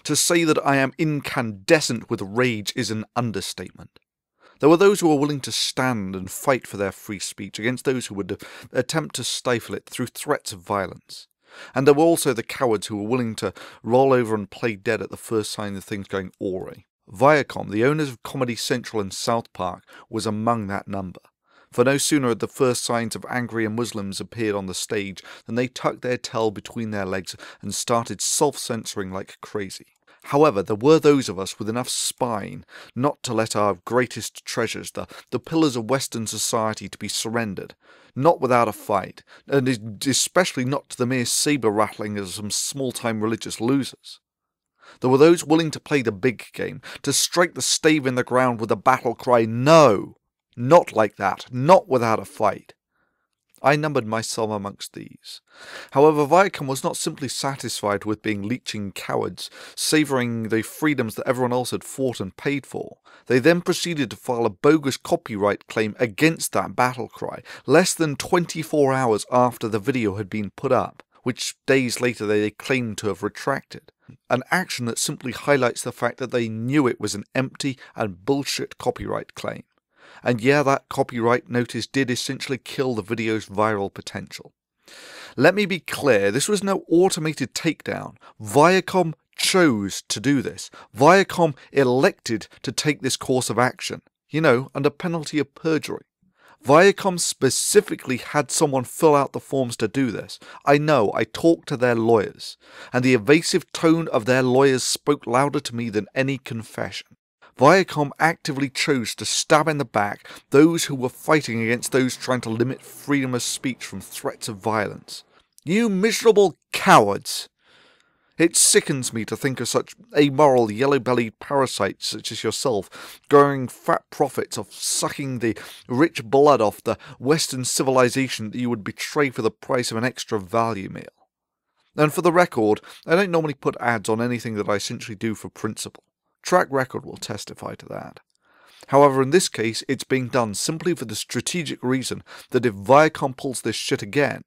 To say that I am incandescent with rage is an understatement. There were those who were willing to stand and fight for their free speech against those who would attempt to stifle it through threats of violence. And there were also the cowards who were willing to roll over and play dead at the first sign of things going awry. Viacom, the owners of Comedy Central and South Park, was among that number. For no sooner had the first signs of angry Muslims appeared on the stage than they tucked their tail between their legs and started self-censoring like crazy. However, there were those of us with enough spine not to let our greatest treasures, the pillars of Western society, to be surrendered, not without a fight, and especially not to the mere saber-rattling of some small-time religious losers. There were those willing to play the big game, to strike the stave in the ground with a battle cry, "No! Not like that, not without a fight." I numbered myself amongst these. However, Viacom was not simply satisfied with being leeching cowards, savouring the freedoms that everyone else had fought and paid for. They then proceeded to file a bogus copyright claim against that battle cry, less than 24 hours after the video had been put up, which days later they claimed to have retracted. An action that simply highlights the fact that they knew it was an empty and bullshit copyright claim. And yeah, that copyright notice did essentially kill the video's viral potential. Let me be clear, this was no automated takedown. Viacom chose to do this. Viacom elected to take this course of action, under penalty of perjury. Viacom specifically had someone fill out the forms to do this. I know, I talked to their lawyers, and the evasive tone of their lawyers spoke louder to me than any confession. Viacom actively chose to stab in the back those who were fighting against those trying to limit freedom of speech from threats of violence. You miserable cowards! It sickens me to think of such amoral, yellow-bellied parasites such as yourself growing fat profits off sucking the rich blood off the Western civilization that you would betray for the price of an extra value meal. And for the record, I don't normally put ads on anything that I essentially do for principle. Track record will testify to that. However, in this case, it's being done simply for the strategic reason that if Viacom pulls this shit again,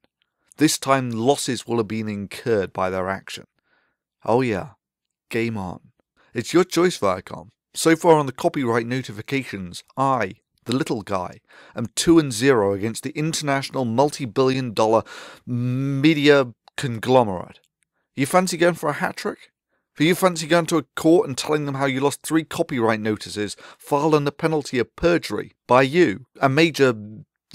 this time losses will have been incurred by their action. Oh yeah, game on. It's your choice, Viacom. So far on the copyright notifications, I, the little guy, am 2-0 against the international multi-billion-dollar media conglomerate. You fancy going for a hat-trick? Do you fancy going to a court and telling them how you lost 3 copyright notices filed under penalty of perjury by you, a major,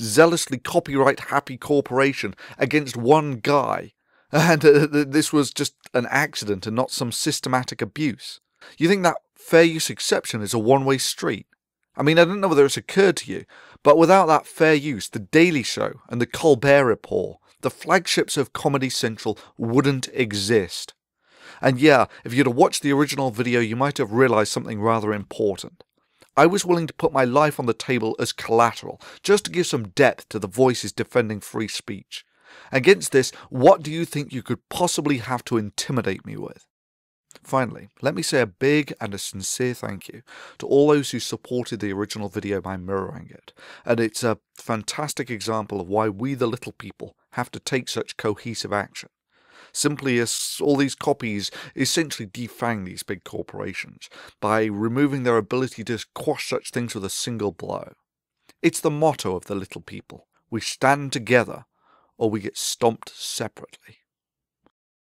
zealously copyright-happy corporation, against one guy, and this was just an accident and not some systematic abuse? You think that fair use exception is a one-way street? I mean, I don't know whether it's occurred to you, but without that fair use, The Daily Show and The Colbert Report, the flagships of Comedy Central, wouldn't exist. And yeah, if you'd have watched the original video, you might have realised something rather important. I was willing to put my life on the table as collateral, just to give some depth to the voices defending free speech. Against this, what do you think you could possibly have to intimidate me with? Finally, let me say a big and a sincere thank you to all those who supported the original video by mirroring it, and it's a fantastic example of why we the little people have to take such cohesive action. Simply as all these copies essentially defang these big corporations by removing their ability to quash such things with a single blow. It's the motto of the little people. We stand together or we get stomped separately.